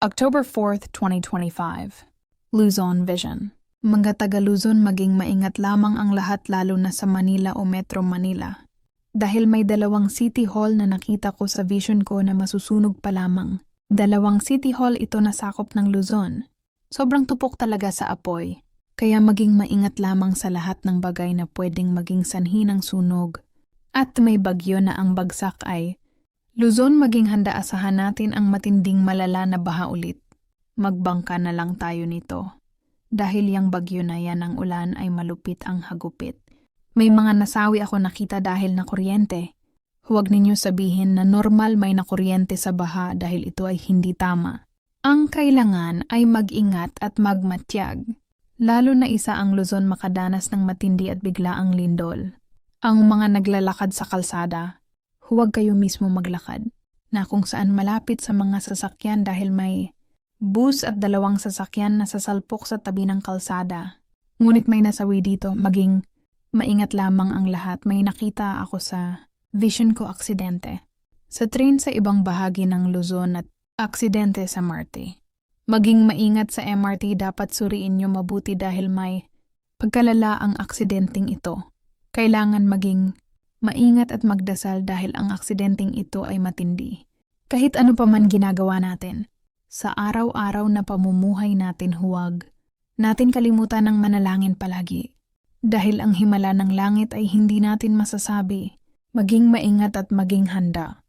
October 4th, 2025. Luzon Vision. Mga taga Luzon, maging maingat lamang ang lahat lalo na sa Manila o Metro Manila. Dahil may dalawang City Hall na nakita ko sa vision ko na masusunog pa lamang. Dalawang City Hall ito na sakop ng Luzon. Sobrang tupok talaga sa apoy. Kaya maging maingat lamang sa lahat ng bagay na pwedeng maging sanhi ng sunog. At may bagyo na ang bagsak ay Luzon, maging handa, asahan natin ang matinding malala na baha ulit. Magbangka na lang tayo nito. Dahil yang bagyo na yan ang ulan ay malupit ang hagupit. May mga nasawi ako nakita dahil na kuryente. Huwag ninyo sabihin na normal may nakuryente sa baha dahil ito ay hindi tama. Ang kailangan ay mag-ingat at magmatyag. Lalo na isa ang Luzon makadanas ng matindi at biglaang lindol. Ang mga naglalakad sa kalsada, huwag kayo mismo maglakad na kung saan malapit sa mga sasakyan dahil may bus at dalawang sasakyan na sasalpok sa tabi ng kalsada. Ngunit may nasawi dito, maging maingat lamang ang lahat. May nakita ako sa vision ko aksidente. Sa train sa ibang bahagi ng Luzon at aksidente sa MRT. Maging maingat sa MRT, dapat suriin nyo mabuti dahil may pagkalala ang aksidenteng ito. Kailangan maging maingat at magdasal dahil ang aksidenteng ito ay matindi. Kahit ano pa man ginagawa natin, sa araw-araw na pamumuhay natin huwag natin kalimutan ng manalangin palagi. Dahil ang himala ng langit ay hindi natin masasabi. Maging maingat at maging handa.